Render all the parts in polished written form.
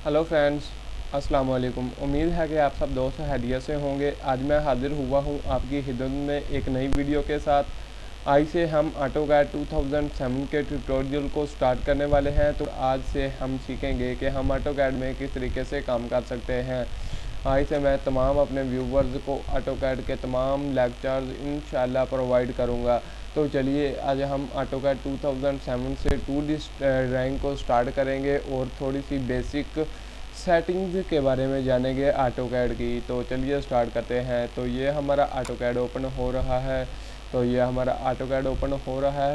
Hello friends, अस्सलाम वालेकुम। उम्मीद है कि आप सब दोस्त हैरियत से होंगे। आज मैं हाजिर हुआ हूँ आपकी खिदमत में एक नई वीडियो के साथ। आज से हम ऑटोकैड 2007 के ट्यूटोरियल को स्टार्ट करने वाले हैं। तो आज से हम सीखेंगे कि हम ऑटोकैड में किस तरीके से काम कर सकते हैं। आज से मैं तमाम अपने व्यूवर्स को ऑटोकैड के तमाम लेक्चर्स इंशाल्लाह प्रोवाइड करूँगा। तो चलिए आज हम ऑटोकैड 2007 से 2D ड्राइंग को स्टार्ट करेंगे और थोड़ी सी बेसिक सेटिंग्स के बारे में जानेंगे ऑटोकैड की। तो चलिए स्टार्ट करते हैं। तो ये हमारा ऑटोकैड ओपन हो रहा है।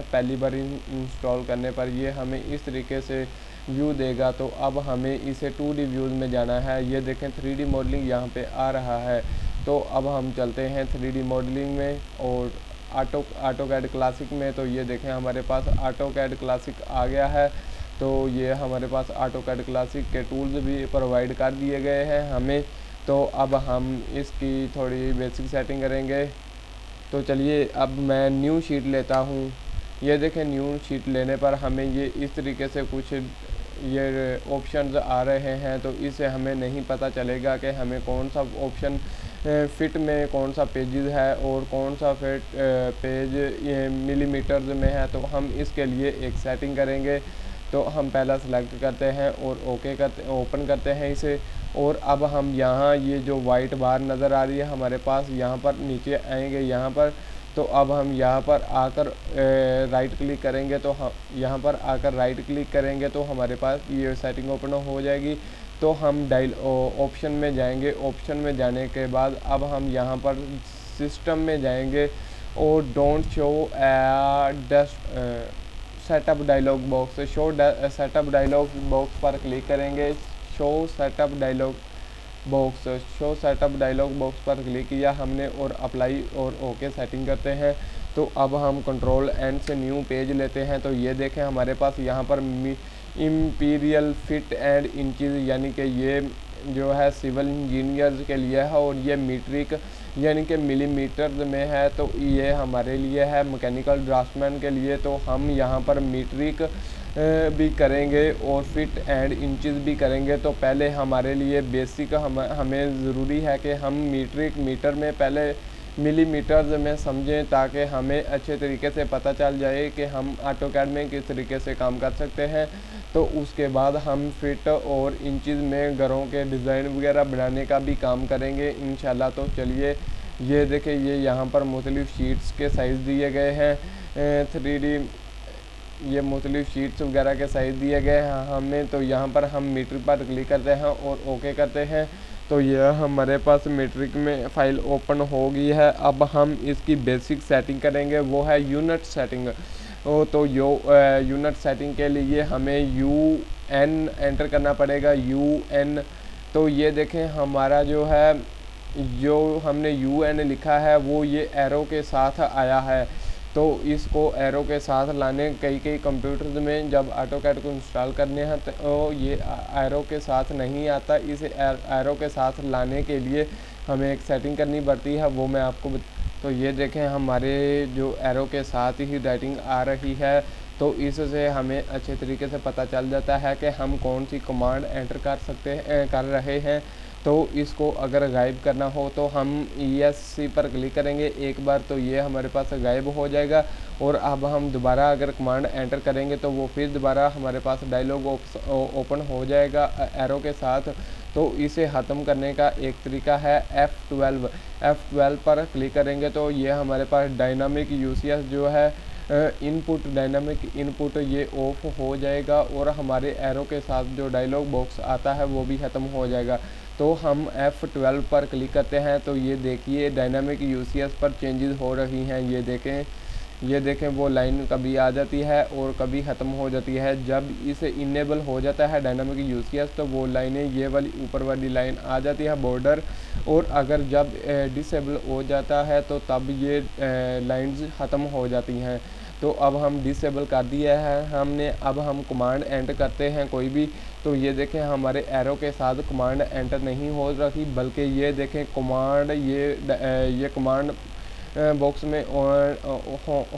पहली बार इंस्टॉल करने पर ये हमें इस तरीके से व्यू देगा। तो अब हमें इसे 2D व्यूज़ में जाना है। ये देखें 3D मॉडलिंग यहाँ पे आ रहा है। तो अब हम चलते हैं 3D मॉडलिंग में और ऑटोकैड क्लासिक में। तो ये देखें हमारे पास ऑटोकैड क्लासिक आ गया है। तो ये हमारे पास ऑटोकैड क्लासिक के टूल्स भी प्रोवाइड कर दिए गए हैं हमें। तो अब हम इसकी थोड़ी बेसिक सेटिंग करेंगे। तो चलिए अब मैं न्यू शीट लेता हूँ। ये देखें न्यू शीट लेने पर हमें ये इस तरीके से कुछ ये ऑप्शंस आ रहे हैं। तो इससे हमें नहीं पता चलेगा कि हमें कौन सा ऑप्शन फिट में कौन सा पेजेस है और कौन सा फिट पेज ये मिलीमीटर्स में है। तो हम इसके लिए एक सेटिंग करेंगे। तो हम पहला सेलेक्ट करते हैं और ओपन करते हैं इसे। और अब हम यहाँ ये जो वाइट बार नज़र आ रही है हमारे पास, यहाँ पर नीचे आएंगे यहाँ पर। तो अब हम यहाँ पर आकर राइट क्लिक करेंगे। तो हम यहाँ पर आकर राइट क्लिक करेंगे तो हमारे पास ये सेटिंग ओपन हो जाएगी। तो हम ऑप्शन में जाएंगे। ऑप्शन में जाने के बाद अब हम यहाँ पर सिस्टम में जाएंगे और don't show setup dialog box show setup dialog box पर क्लिक करेंगे। शो सेटअप डायलॉग बॉक्स पर क्लिक किया हमने और अप्लाई और ओके सेटिंग करते हैं। तो अब हम कंट्रोल एंड से न्यू पेज लेते हैं। तो ये देखें हमारे पास यहाँ पर इम्पीरियल फिट एंड इंचज़ यानी कि ये जो है सिविल इंजीनियर्स के लिए है और ये मीट्रिक यानी कि मिलीमीटर में है। तो ये हमारे लिए है मैकेनिकल ड्राफ्ट्समैन के लिए। तो हम यहाँ पर मीट्रिक भी करेंगे और फिट एंड इंचज़ भी करेंगे। तो पहले हमारे लिए बेसिक हमें ज़रूरी है कि हम मीटर में पहले मिलीमीटर्स में समझें ताकि हमें अच्छे तरीके से पता चल जाए कि हम ऑटोकैड में किस तरीके से काम कर सकते हैं। तो उसके बाद हम फिट और इंचज़ में घरों के डिज़ाइन वगैरह बनाने का भी काम करेंगे इंशाल्लाह। तो चलिए ये देखें ये यहाँ पर मुख्तलिफ़ शीट्स के साइज़ दिए गए हैं 3D ये मुख्तलिफ़ शीट्स वगैरह के साइज़ दिए गए हैं हमें। तो यहाँ पर हम मीट्रिक पर क्लिक करते हैं और ओके करते हैं। तो यह हमारे पास मीट्रिक में फ़ाइल ओपन हो गई है। अब हम इसकी बेसिक सेटिंग करेंगे, वो है यूनिट सेटिंग। तो यूनिट सेटिंग के लिए हमें UN एंटर करना पड़ेगा, UN। तो ये देखें हमारा जो है जो हमने UN लिखा है वो ये एरो के साथ आया है। तो इसको एरो के साथ लाने कई कंप्यूटर्स में जब ऑटोकैड को इंस्टॉल करने हैं तो ये एरो के साथ नहीं आता। इसे एरो के साथ लाने के लिए हमें एक सेटिंग करनी पड़ती है, वो मैं आपको तो ये देखें हमारे जो एरो के साथ ही राइटिंग आ रही है। तो इससे हमें अच्छे तरीके से पता चल जाता है कि हम कौन सी कमांड एंटर कर रहे हैं। तो इसको अगर गायब करना हो तो हम ESC पर क्लिक करेंगे एक बार, तो ये हमारे पास गायब हो जाएगा। और अब हम दोबारा अगर कमांड एंटर करेंगे तो वो फिर दोबारा हमारे पास डायलॉग ओपन हो जाएगा एरो के साथ। तो इसे ख़त्म करने का एक तरीका है F12 पर क्लिक करेंगे तो ये हमारे पास डायनामिक यूसीएस जो है डायनामिक इनपुट ये ऑफ हो जाएगा और हमारे एरो के साथ जो डायलॉग बॉक्स आता है वो भी ख़त्म हो जाएगा। तो हम F12 पर क्लिक करते हैं तो ये देखिए डायनामिक यूसीएस पर चेंजेस हो रही हैं। ये देखें वो लाइन कभी आ जाती है और कभी ख़त्म हो जाती है। जब इसे इनेबल हो जाता है डायनामिक यूसीएस तो वो लाइनें ये वाली ऊपर वाली लाइन आ जाती है बॉर्डर। और अगर जब डिसेबल हो जाता है तो तब ये लाइंस ख़त्म हो जाती हैं। तो अब हम डिसेबल कर दिया है हमने। अब हम कमांड एंटर करते हैं कोई भी। तो ये देखें हमारे एरो के साथ कमांड एंटर नहीं हो रही, बल्कि ये देखें कमांड ये कमांड बॉक्स में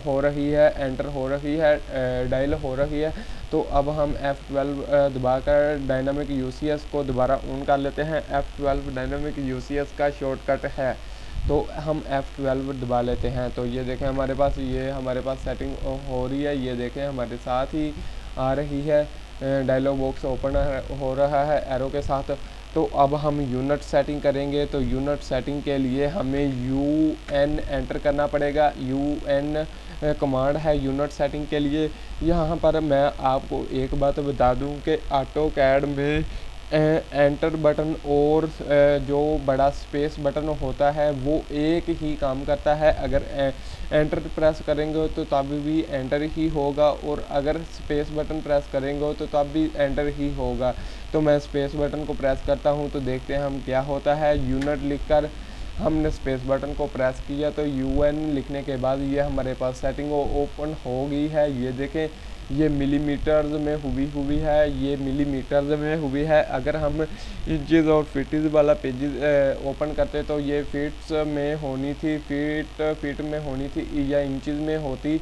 हो रही है, एंटर हो रही है, डायल हो रही है। तो अब हम F12 दबाकर डायनामिक यूसीएस को दोबारा ऑन कर लेते हैं। F12 डायनामिक यूसीएस का शॉर्टकट है, तो हम F12 दबा लेते हैं। तो ये देखें हमारे पास सेटिंग हो रही है, ये देखें हमारे साथ ही आ रही है, डायलॉग बॉक्स ओपन हो रहा है एरो के साथ। तो अब हम यूनिट सेटिंग करेंगे। तो यूनिट सेटिंग के लिए हमें UN एंटर करना पड़ेगा। UN कमांड है यूनिट सेटिंग के लिए। यहाँ पर मैं आपको एक बात बता दूं कि ऑटोकैड में एंटर बटन और जो बड़ा स्पेस बटन होता है वो एक ही काम करता है। अगर एंटर प्रेस करेंगे तो तब भी एंटर ही होगा, और अगर स्पेस बटन प्रेस करेंगे तो तब भी एंटर ही होगा। तो मैं स्पेस बटन को प्रेस करता हूं, तो देखते हैं हम क्या होता है। यूनिट लिखकर हमने स्पेस बटन को प्रेस किया, तो UN लिखने के बाद ये हमारे पास सेटिंग ओपन हो गई है। ये देखें, ये मिलीमीटर्स में हुई है, ये मिलीमीटर्स में हुई है। अगर हम इंचेस और फीट्स वाला पेज ओपन करते तो ये फीट्स में होनी थी, फीट में होनी थी या इंचेस में होती।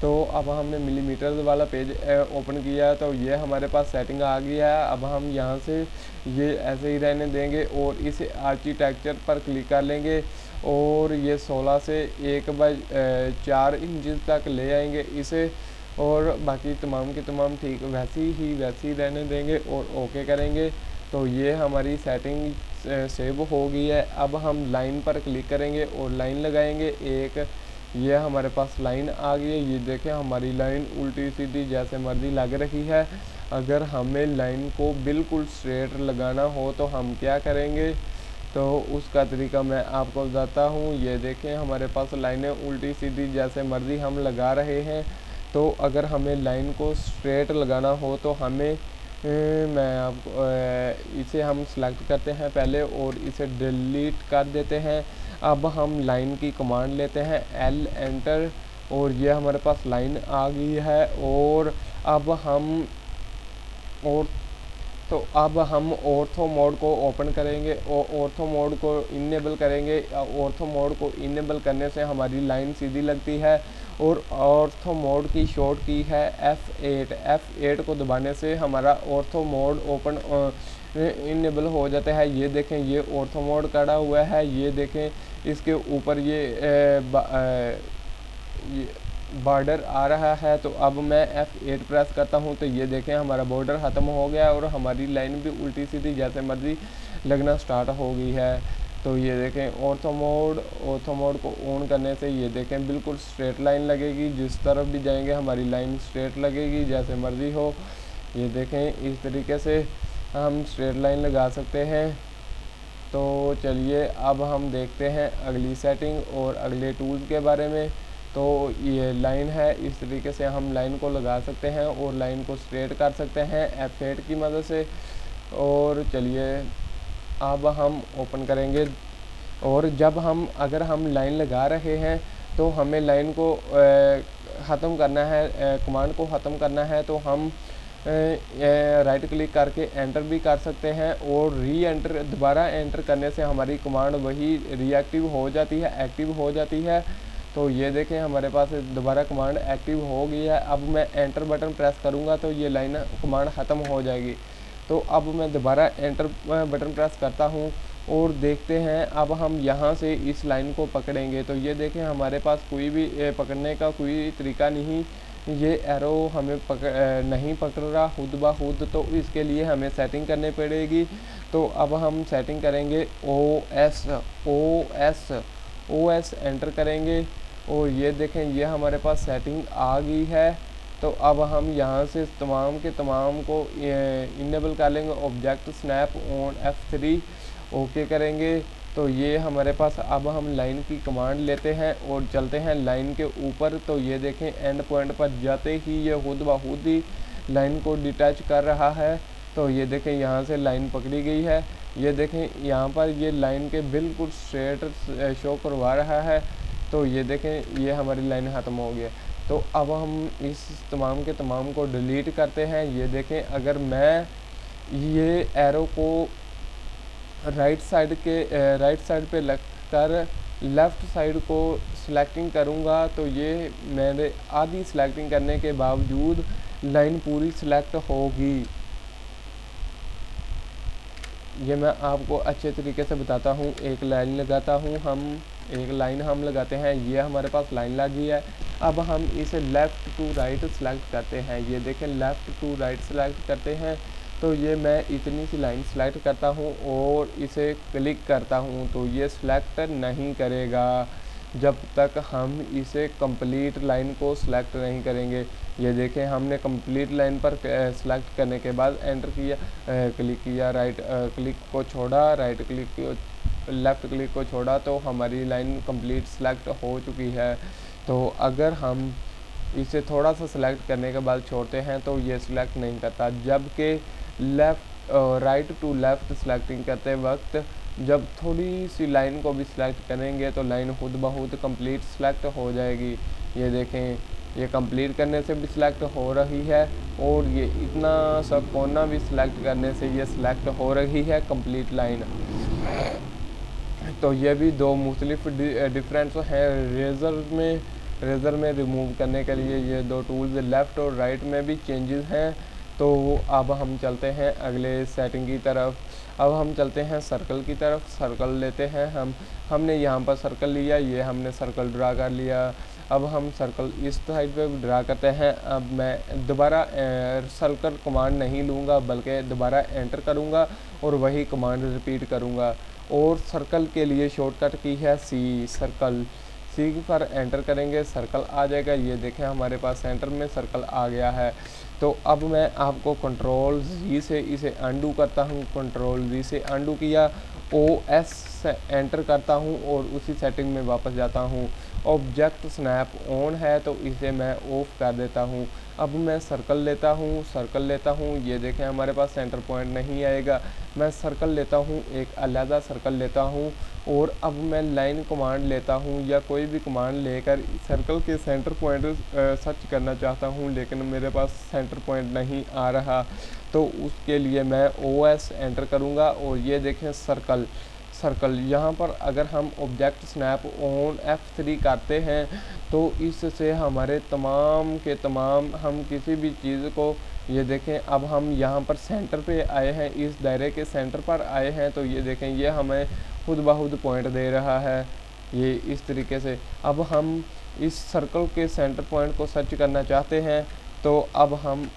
तो अब हमने मिलीमीटर्स वाला पेज ओपन किया, तो ये हमारे पास सेटिंग आ गई है। अब हम यहाँ से ये ऐसे ही रहने देंगे और इस आर्किटेक्चर पर क्लिक कर लेंगे और ये 16 से 1/4 इंच तक ले आएंगे इसे, और बाकी तमाम के तमाम ठीक वैसी ही रहने देंगे और ओके करेंगे। तो ये हमारी सेटिंग सेव हो गई है। अब हम लाइन पर क्लिक करेंगे और लाइन लगाएंगे एक। ये हमारे पास लाइन आ गई है, ये देखें हमारी लाइन उल्टी सीधी जैसे मर्जी लग रही है। अगर हमें लाइन को बिल्कुल स्ट्रेट लगाना हो तो हम क्या करेंगे, तो उसका तरीका मैं आपको बताता हूँ। ये देखें हमारे पास लाइनें उल्टी सीधी जैसे मर्जी हम लगा रहे हैं। तो अगर हमें लाइन को स्ट्रेट लगाना हो तो हमें मैं आपको इसे हम सेलेक्ट करते हैं पहले और इसे डिलीट कर देते हैं। अब हम लाइन की कमांड लेते हैं L एंटर, और ये हमारे पास लाइन आ गई है। और अब हम ऑर्थो मोड को ओपन करेंगे और ऑर्थो मोड को इनेबल करेंगे। ऑर्थो मोड को इनेबल करने से हमारी लाइन सीधी लगती है। और ऑर्थो मोड की शॉर्ट की है F8 को दबाने से हमारा ऑर्थो मोड ओपन इनेबल हो जाता है। ये देखें ये ऑर्थो मोड कड़ा हुआ है, ये देखें इसके ऊपर ये बॉर्डर आ रहा है। तो अब मैं F8 प्रेस करता हूं, तो ये देखें हमारा बॉर्डर ख़त्म हो गया और हमारी लाइन भी उल्टी सीधी जैसे मर्जी लगना स्टार्ट हो गई है। तो ये देखें ऑर्थो मोड को ऑन करने से ये देखें बिल्कुल स्ट्रेट लाइन लगेगी, जिस तरफ भी जाएंगे हमारी लाइन स्ट्रेट लगेगी जैसे मर्जी हो। ये देखें इस तरीके से हम स्ट्रेट लाइन लगा सकते हैं। तो चलिए अब हम देखते हैं अगली सेटिंग और अगले टूल्स के बारे में। तो ये लाइन है, इस तरीके से हम लाइन को लगा सकते हैं और लाइन को स्ट्रेट कर सकते हैं F8 की मदद से। और चलिए अब हम ओपन करेंगे, और जब अगर हम लाइन लगा रहे हैं तो हमें लाइन को ख़त्म करना है, कमांड को ख़त्म करना है, तो हम राइट क्लिक करके एंटर भी कर सकते हैं और दोबारा एंटर करने से हमारी कमांड वही रिएक्टिव हो जाती है, एक्टिव हो जाती है। तो ये देखें हमारे पास दोबारा कमांड एक्टिव हो गई है। अब मैं एंटर बटन प्रेस करूँगा तो ये लाइन कमांड ख़त्म हो जाएगी। तो अब मैं दोबारा एंटर बटन प्रेस करता हूँ और देखते हैं अब हम यहाँ से इस लाइन को पकड़ेंगे। तो ये देखें हमारे पास कोई भी पकड़ने का कोई तरीका नहीं, ये एरो हमें नहीं पकड़ रहा खुद ब खुद। तो इसके लिए हमें सेटिंग करनी पड़ेगी। तो अब हम सेटिंग करेंगे OS एंटर करेंगे और ये देखें ये हमारे पास सेटिंग आ गई है। तो अब हम यहाँ से तमाम के तमाम को इनेबल कर लेंगे। Object snap on F3 okay करेंगे। तो ये हमारे पास अब हम लाइन की कमांड लेते हैं और चलते हैं लाइन के ऊपर। तो ये देखें एंड पॉइंट पर जाते ही ये खुद ब खुद ही लाइन को डिटैच कर रहा है। तो ये देखें यहाँ से लाइन पकड़ी गई है। ये देखें यहाँ पर ये लाइन के बिल्कुल स्ट्रेट शो करवा रहा है। तो ये देखें ये हमारी लाइन ख़त्म हो गई है। तो अब हम इस तमाम के तमाम को डिलीट करते हैं। ये देखें अगर मैं ये एरो को राइट साइड पे लग कर लेफ़्ट साइड को सिलेक्टिंग करूँगा तो ये मेरे आधी सिलेक्टिंग करने के बावजूद लाइन पूरी सिलेक्ट होगी। ये मैं आपको अच्छे तरीके से बताता हूँ। एक लाइन लगाता हूँ, एक लाइन हम लगाते हैं, ये हमारे पास लाइन लगी है। अब हम इसे लेफ़्ट टू राइट सेलेक्ट करते हैं। ये देखें, लेफ़्ट टू राइट सेलेक्ट करते हैं तो ये मैं इतनी सी लाइन सेलेक्ट करता हूँ और इसे क्लिक करता हूँ तो ये सिलेक्ट नहीं करेगा जब तक हम इसे कंप्लीट लाइन को सिलेक्ट नहीं करेंगे। ये देखें, हमने कंप्लीट लाइन पर सेलेक्ट करने के बाद एंटर किया, क्लिक किया, राइट क्लिक को छोड़ा, राइट क्लिक लेफ़्ट क्लिक को छोड़ा तो हमारी लाइन कंप्लीट सेलेक्ट हो चुकी है। तो अगर हम इसे थोड़ा सा सेलेक्ट करने के बाद छोड़ते हैं तो ये सिलेक्ट नहीं करता। जबकि राइट टू लेफ़्ट सेलेक्टिंग करते वक्त जब थोड़ी सी लाइन को भी सिलेक्ट करेंगे तो लाइन खुद ब खुद कंप्लीट सेलेक्ट हो जाएगी। ये देखें, ये कंप्लीट करने से भी सिलेक्ट हो रही है और ये इतना सा कोना भी सिलेक्ट करने से ये सिलेक्ट हो रही है कंप्लीट लाइन। तो ये भी दो मुख्तलिफ डिफरेंस हैं। रेज़र में रिमूव करने के लिए ये दो टूल्स लेफ़्ट और राइट में भी चेंजेस हैं। तो अब हम चलते हैं अगले सेटिंग की तरफ। अब हम चलते हैं सर्कल की तरफ। सर्कल लेते हैं हमने यहाँ पर सर्कल लिया, ये हमने सर्कल ड्रा कर लिया। अब हम सर्कल इस साइड पे ड्रा करते हैं। अब मैं दोबारा सर्कल कमांड नहीं लूँगा बल्कि दोबारा एंटर करूँगा और वही कमांड रिपीट करूँगा। और सर्कल के लिए शॉर्टकट की है सी पर एंटर करेंगे, सर्कल आ जाएगा। ये देखें, हमारे पास सेंटर में सर्कल आ गया है। तो अब मैं आपको कंट्रोल जी से इसे अंडू करता हूँ। कंट्रोल जी से अंडू किया, OS से एंटर करता हूँ और उसी सेटिंग में वापस जाता हूँ। ऑब्जेक्ट स्नैप ऑन है तो इसे मैं ऑफ कर देता हूँ। अब मैं सर्कल लेता हूँ। ये देखें, हमारे पास सेंटर पॉइंट नहीं आएगा। मैं सर्कल लेता हूँ, एक अलग सर्कल लेता हूँ और अब मैं लाइन कमांड लेता हूँ या कोई भी कमांड लेकर सर्कल के सेंटर पॉइंट सर्च करना चाहता हूँ, लेकिन मेरे पास सेंटर पॉइंट नहीं आ रहा। तो उसके लिए मैं OS एंटर करूँगा और ये देखें सर्कल यहाँ पर अगर हम ऑब्जेक्ट स्नैप ऑन F3 करते हैं तो इससे हमारे तमाम के तमाम हम किसी भी चीज़ को, ये देखें, अब हम यहाँ पर सेंटर पे आए हैं, इस दायरे के सेंटर पर आए हैं। तो ये देखें, ये हमें खुद ब खुद पॉइंट दे रहा है। ये इस तरीके से अब हम इस सर्कल के सेंटर पॉइंट को सर्च करना चाहते हैं। तो अब हम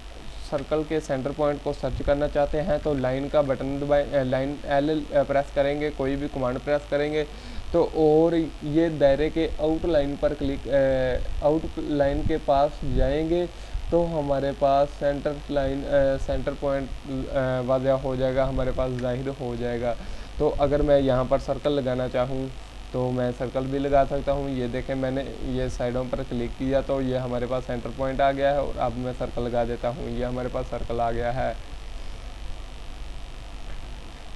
सर्कल के सेंटर पॉइंट को सर्च करना चाहते हैं तो लाइन का बटन दबाएं, लाइन L प्रेस करेंगे, कोई भी कमांड प्रेस करेंगे तो और ये दायरे के आउटलाइन पर आउटलाइन के पास जाएंगे तो हमारे पास सेंटर पॉइंट वाज़ह हो जाएगा, हमारे पास ज़ाहिर हो जाएगा। तो अगर मैं यहाँ पर सर्कल लगाना चाहूँ तो मैं सर्कल भी लगा सकता हूँ। ये देखें, मैंने ये साइडों पर क्लिक किया तो ये हमारे पास सेंटर पॉइंट आ गया है और अब मैं सर्कल लगा देता हूँ, ये हमारे पास सर्कल आ गया है।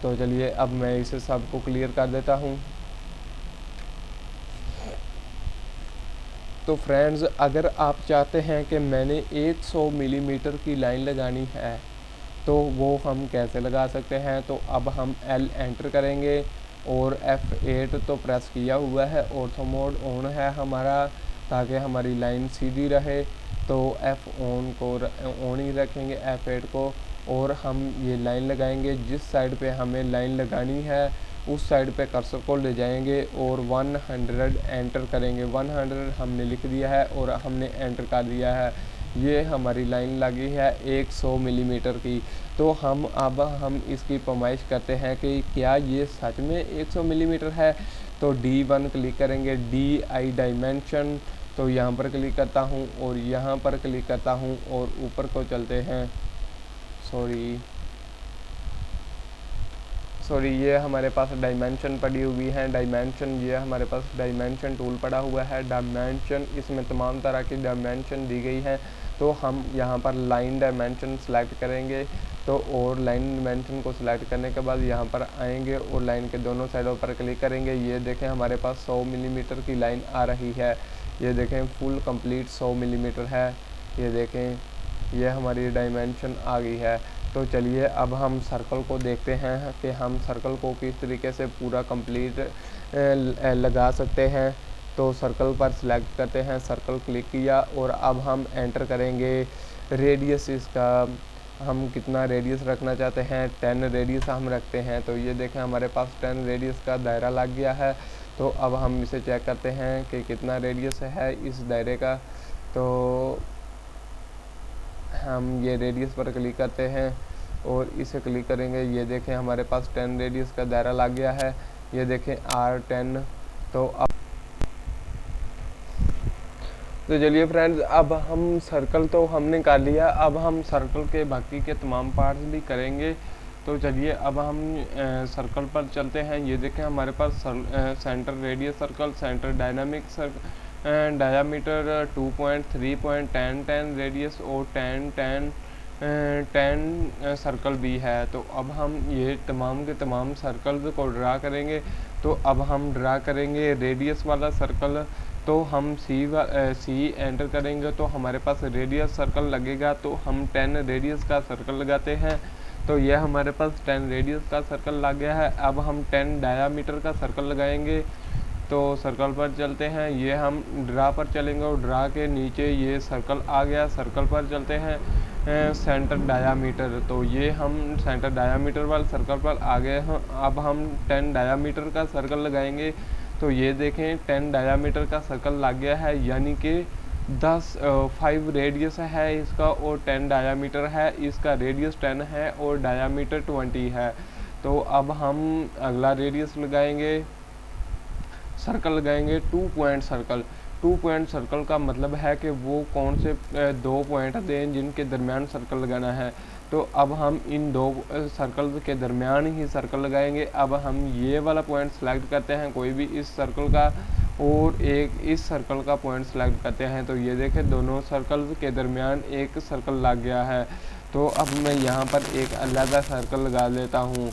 तो चलिए अब मैं इसे सबको क्लियर कर देता हूँ। तो फ्रेंड्स, अगर आप चाहते हैं कि मैंने 100 मिलीमीटर की लाइन लगानी है तो वो हम कैसे लगा सकते हैं। तो अब हम L एंटर करेंगे और F8 तो प्रेस किया हुआ है, ऑर्थो मोड ऑन है हमारा ताकि हमारी लाइन सीधी रहे। तो F ऑन को ऑन ही रखेंगे, F8 को, और हम ये लाइन लगाएंगे। जिस साइड पे हमें लाइन लगानी है उस साइड पे कर्सर को ले जाएंगे और 100 एंटर करेंगे। 100 हमने लिख दिया है और हमने एंटर कर दिया है। ये हमारी लाइन लगी है 100 मिलीमीटर की। तो अब हम इसकी पैमाइश करते हैं कि क्या ये सच में 100 मिलीमीटर है। तो D1 क्लिक करेंगे, DI डायमेंशन, तो यहाँ पर क्लिक करता हूँ और यहाँ पर क्लिक करता हूँ और ऊपर को चलते हैं। सॉरी, ये हमारे पास डायमेंशन पड़ी हुई है। ये हमारे पास डायमेंशन टूल पड़ा हुआ है। डायमेंशन, इसमें तमाम तरह की डायमेंशन दी गई हैं। तो हम यहाँ पर लाइन डायमेंशन सेलेक्ट करेंगे तो और लाइन डायमेंशन को सिलेक्ट करने के बाद यहाँ पर आएंगे और लाइन के दोनों साइडों पर क्लिक करेंगे। ये देखें, हमारे पास 100 मिलीमीटर की लाइन आ रही है। ये देखें, फुल कंप्लीट 100 मिलीमीटर है। ये देखें, ये हमारी डायमेंशन आ गई है। तो चलिए अब हम सर्कल को देखते हैं कि हम सर्कल को किस तरीके से पूरा कंप्लीट लगा सकते हैं। तो सर्कल पर सिलेक्ट करते हैं, सर्कल क्लिक किया और अब हम एंटर करेंगे रेडियस इसका। हम कितना रेडियस रखना चाहते हैं, 10 रेडियस हम रखते हैं। तो ये देखें हमारे पास 10 रेडियस का दायरा लग गया है। तो अब हम इसे चेक करते हैं कि कितना रेडियस है इस दायरे का। तो हम ये रेडियस पर क्लिक करते हैं और इसे क्लिक करेंगे। ये देखें हमारे पास 10 रेडियस का दायरा लग गया है। ये देखें R10। तो चलिए फ्रेंड्स, अब हम सर्कल तो हमने कर लिया, अब हम सर्कल के बाकी के तमाम पार्ट्स भी करेंगे। तो चलिए अब हम सर्कल पर चलते हैं। ये देखें हमारे पास centre radius circle, centre dynamic circle, diameter 2.3.10 radius और 10 सर्कल भी है। तो अब हम ये तमाम के तमाम सर्कल्स को ड्रा करेंगे। तो अब हम ड्रा करेंगे रेडियस वाला सर्कल। तो हम सी एंटर करेंगे तो हमारे पास रेडियस सर्कल लगेगा। तो हम 10 रेडियस का सर्कल लगाते हैं। तो यह हमारे पास 10 रेडियस का सर्कल लग गया है। अब हम 10 डायामीटर का सर्कल लगाएंगे। तो सर्कल पर चलते हैं, ये हम ड्रा पर चलेंगे और ड्रा के नीचे ये सर्कल आ गया। सर्कल पर चलते हैं सेंटर डायामीटर। तो ये हम सेंटर डायामीटर वाले सर्कल पर आ गए हैं। अब हम 10 डायामीटर का सर्कल लगाएंगे। तो ये देखें 10 डायामीटर का सर्कल लग गया है, यानी कि 5 रेडियस है इसका और 10 डायामीटर है। इसका रेडियस 10 है और डायामीटर 20 है। तो अब हम अगला रेडियस लगाएंगे, सर्कल लगाएंगे 2 पॉइंट सर्कल। 2 पॉइंट सर्कल का मतलब है कि वो कौन से 2 पॉइंट दें जिनके दरमियान सर्कल लगाना है। तो अब हम इन 2 सर्कल के दरमियान ही सर्कल लगाएंगे। अब हम ये वाला पॉइंट सेलेक्ट करते हैं कोई भी इस सर्कल का और एक इस सर्कल का पॉइंट सेलेक्ट करते हैं। तो ये देखें दोनों सर्कल के दरमियान एक सर्कल लग गया है। तो अब मैं यहाँ पर एक अलग सर्कल लगा लेता हूँ।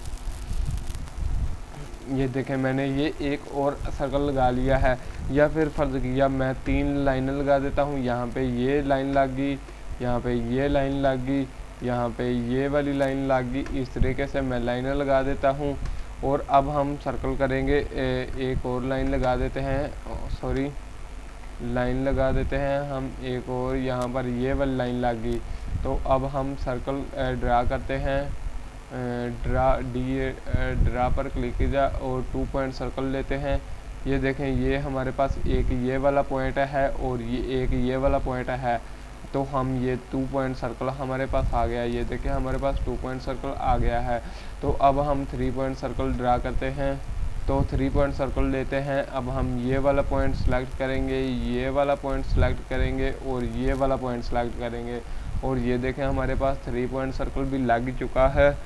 ये देखें मैंने ये एक और सर्कल लगा लिया है, या फिर फ़र्ज़ किया मैं 3 लाइनें लगा देता हूँ। यहाँ पे ये लाइन लग गई, यहाँ पे ये लाइन लग गई, यहाँ पे ये वाली लाइन लग गई। इस तरीके से मैं लाइनें लगा देता हूँ। और अब हम सर्कल करेंगे, एक और लाइन लगा देते हैं, लाइन लगा देते हैं हम एक और। यहाँ पर ये वाली लाइन लग गई। तो अब हम सर्कल ड्रा करते हैं, ड्रा पर क्लिक कीजिए और 2 पॉइंट सर्कल लेते हैं। ये देखें ये हमारे पास एक ये वाला पॉइंट है और ये एक ये वाला पॉइंट है। तो हम ये 2 पॉइंट सर्कल हमारे पास आ गया। ये देखें हमारे पास 2 पॉइंट सर्कल आ गया है। तो अब हम 3 पॉइंट सर्कल ड्रा करते हैं। तो 3 पॉइंट सर्कल लेते हैं। अब हम ये वाला पॉइंट सेलेक्ट करेंगे, ये वाला पॉइंट सेलेक्ट करेंगे और ये वाला पॉइंट सेलेक्ट करेंगे। और ये देखें हमारे पास 3 पॉइंट सर्कल भी लग चुका है।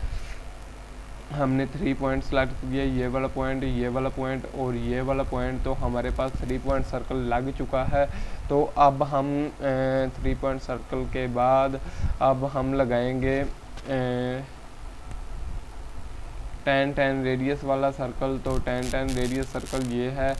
हमने 3 पॉइंट सेलेक्ट किए, ये वाला पॉइंट, ये वाला पॉइंट और ये वाला पॉइंट। तो हमारे पास 3 पॉइंट सर्कल लग चुका है। तो अब हम 3 पॉइंट सर्कल के बाद अब हम लगाएंगे 10 रेडियस वाला सर्कल। तो 10 रेडियस सर्कल ये है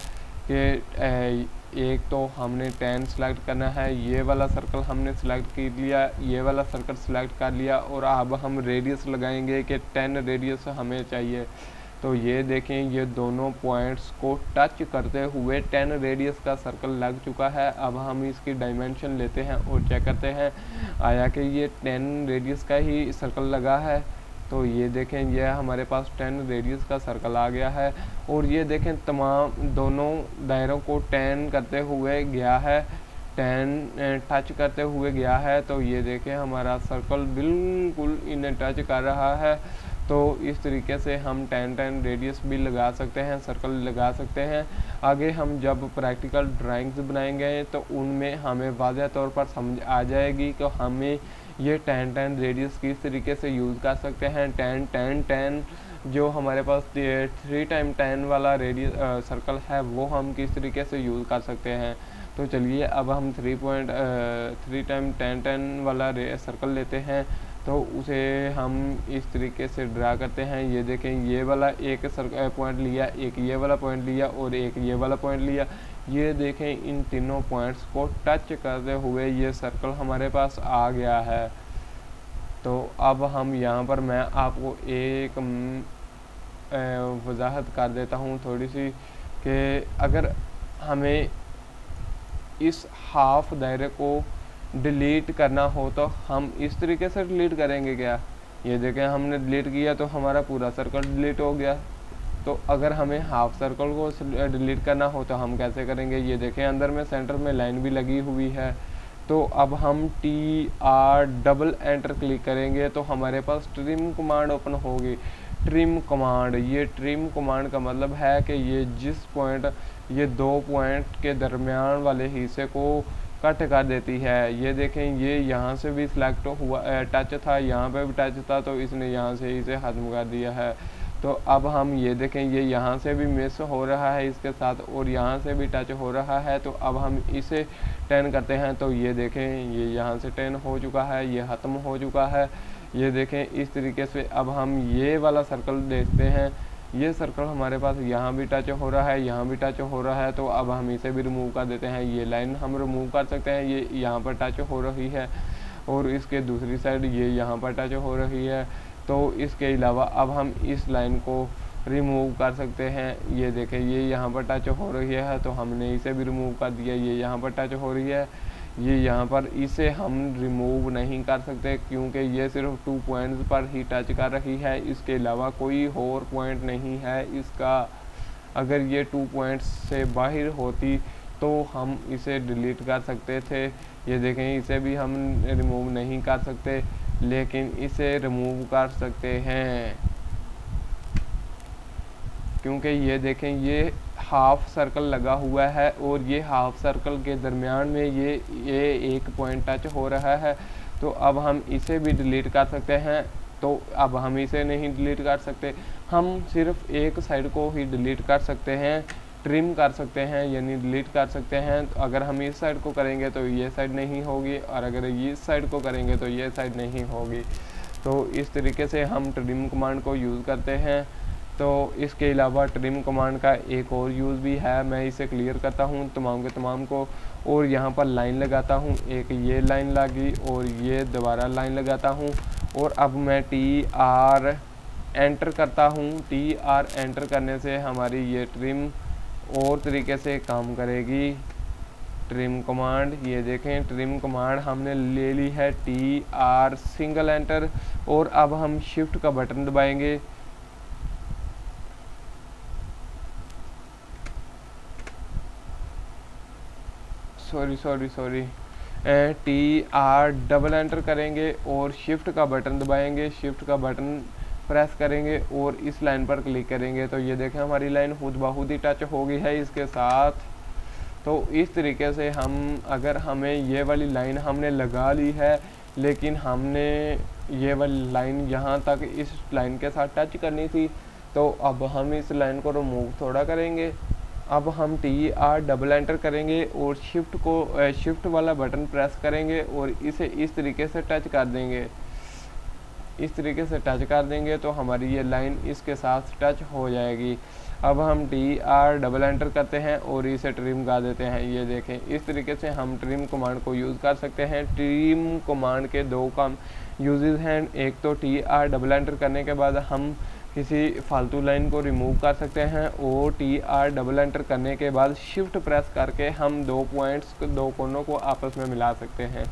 कि एक तो हमने 10 सेलेक्ट करना है, ये वाला सर्कल हमने सेलेक्ट कर लिया, ये वाला सर्कल सेलेक्ट कर लिया। और अब हम रेडियस लगाएंगे कि 10 रेडियस हमें चाहिए। तो ये देखें ये दोनों पॉइंट्स को टच करते हुए 10 रेडियस का सर्कल लग चुका है। अब हम इसकी डायमेंशन लेते हैं और चेक करते हैं आया कि ये 10 रेडियस का ही सर्कल लगा है। तो ये देखें ये हमारे पास 10 रेडियस का सर्कल आ गया है। और ये देखें तमाम दोनों दायरों को 10 करते हुए गया है, 10 टच करते हुए गया है। तो ये देखें हमारा सर्कल बिल्कुल इन्हें टच कर रहा है। तो इस तरीके से हम 10 रेडियस भी लगा सकते हैं, सर्कल लगा सकते हैं। आगे हम जब प्रैक्टिकल ड्राइंग्स बनाएंगे तो उनमें हमें वाज़ह तौर पर समझ आ जाएगी कि हमें ये 10 रेडियस किस तरीके से यूज़ कर सकते हैं। 10 जो हमारे पास 3 टाइम 10 वाला रेडियस सर्कल है वो हम किस तरीके से यूज़ कर सकते हैं। तो चलिए अब हम 3 टाइम 10 वाला सर्कल लेते हैं। तो उसे हम इस तरीके से ड्रा करते हैं। ये देखें ये वाला एक पॉइंट लिया, एक ये वाला पॉइंट लिया और एक ये वाला पॉइंट लिया। ये देखें इन तीनों पॉइंट्स को टच करते हुए ये सर्कल हमारे पास आ गया है। तो अब हम यहाँ पर मैं आपको एक वजाहत कर देता हूँ थोड़ी सी, कि अगर हमें इस हाफ दायरे को डिलीट करना हो तो हम इस तरीके से डिलीट करेंगे क्या। ये देखें हमने डिलीट किया तो हमारा पूरा सर्कल डिलीट हो गया। तो अगर हमें हाफ सर्कल को डिलीट करना हो तो हम कैसे करेंगे। ये देखें अंदर में सेंटर में लाइन भी लगी हुई है। तो अब हम TR डबल एंटर क्लिक करेंगे तो हमारे पास ट्रिम कमांड ओपन होगी। ट्रिम कमांड, ये ट्रिम कमांड का मतलब है कि ये जिस पॉइंट, ये 2 पॉइंट के दरमियान वाले हिस्से को कट कर देती है। ये देखें ये यहाँ से भी सिलेक्ट हुआ, टच था, यहाँ पे भी टच था, तो इसने यहाँ से इसे खत्म कर दिया है। तो अब हम ये देखें ये यहाँ से भी मिस हो रहा है इसके साथ, और यहाँ से भी टच हो रहा है। तो अब हम इसे 10 करते हैं तो ये देखें ये यहाँ से 10 हो चुका है, ये ख़त्म हो चुका है। ये देखें इस तरीके से अब हम ये वाला सर्कल देखते हैं। ये सर्कल हमारे पास यहाँ भी टच हो रहा है, यहाँ भी टच हो रहा है। तो अब हम इसे भी रिमूव कर देते हैं। ये लाइन हम रिमूव कर सकते हैं, ये यहाँ पर टच हो रही है, और इसके दूसरी साइड ये यहाँ पर टच हो रही है। तो इसके अलावा अब हम इस लाइन को रिमूव कर सकते हैं। ये देखें ये यहाँ पर टच हो रही है, तो हमने इसे भी रिमूव कर दिया। ये यहाँ पर टच हो रही है, ये यहाँ पर, इसे हम रिमूव नहीं कर सकते क्योंकि ये सिर्फ 2 पॉइंट्स पर ही टच कर रही है, इसके अलावा कोई और पॉइंट नहीं है इसका। अगर ये 2 पॉइंट्स से बाहर होती तो हम इसे डिलीट कर सकते थे। ये देखें इसे भी हम रिमूव नहीं कर सकते, लेकिन इसे रिमूव कर सकते हैं क्योंकि ये देखें ये हाफ सर्कल लगा हुआ है, और ये हाफ सर्कल के दरमियान में ये एक पॉइंट टच हो रहा है। तो अब हम इसे भी डिलीट कर सकते हैं। तो अब हम इसे नहीं डिलीट कर सकते, हम सिर्फ एक साइड को ही डिलीट कर सकते हैं, ट्रिम कर सकते हैं, यानी डिलीट कर सकते हैं। तो अगर हम इस साइड को करेंगे तो ये साइड नहीं होगी, और अगर इस साइड को करेंगे तो ये साइड नहीं होगी। तो इस तरीके से हम ट्रिम कमांड को यूज़ करते हैं। तो इसके अलावा ट्रिम कमांड का एक और यूज़ भी है, मैं इसे क्लियर करता हूँ तमाम के तमाम को, और यहाँ पर लाइन लगाता हूँ। एक ये लाइन लगी और ये दोबारा लाइन लगाता हूँ, और अब मैं TR एंटर करता हूँ। TR एंटर करने से हमारी ये ट्रिम और तरीके से काम करेगी। ट्रिम कमांड, ये देखें ट्रिम कमांड हमने ले ली है, TR सिंगल एंटर, और अब हम शिफ्ट का बटन दबाएंगे। सॉरी TR डबल एंटर करेंगे और शिफ्ट का बटन दबाएंगे। शिफ्ट का बटन प्रेस करेंगे और इस लाइन पर क्लिक करेंगे तो ये देखें हमारी लाइन खुद ब खुद ही टच हो गई है इसके साथ। तो इस तरीके से हम, अगर हमें ये वाली लाइन हमने लगा ली है, लेकिन हमने ये वाली लाइन यहाँ तक इस लाइन के साथ टच करनी थी, तो अब हम इस लाइन को रिमूव थोड़ा करेंगे। अब हम TR डबल एंटर करेंगे और शिफ्ट वाला बटन प्रेस करेंगे और इसे इस तरीके से टच कर देंगे। इस तरीके से टच कर देंगे तो हमारी ये लाइन इसके साथ टच हो जाएगी। अब हम TR डबल एंटर करते हैं और इसे ट्रिम कर देते हैं। ये देखें इस तरीके से हम ट्रिम कमांड को यूज़ कर सकते हैं। ट्रिम कमांड के दो काम यूजेस हैं, एक तो TR डबल एंटर करने के बाद हम किसी फालतू लाइन को रिमूव कर सकते हैं, और TR डबल एंटर करने के बाद शिफ्ट प्रेस करके हम दो कोनों को आपस में मिला सकते हैं।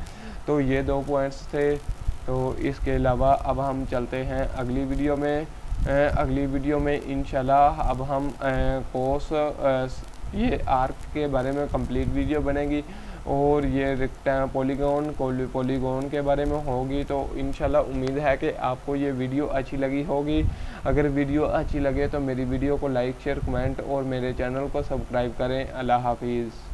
तो ये 2 पॉइंट्स थे। तो इसके अलावा अब हम चलते हैं अगली वीडियो में। अगली वीडियो में इंशाल्लाह अब हम कोस ये आर्क के बारे में कंप्लीट वीडियो बनेगी, और ये पॉलीगॉन के बारे में होगी। तो इंशाल्लाह उम्मीद है कि आपको ये वीडियो अच्छी लगी होगी। अगर वीडियो अच्छी लगे तो मेरी वीडियो को लाइक शेयर कमेंट और मेरे चैनल को सब्सक्राइब करें। अल्लाह हाफिज़।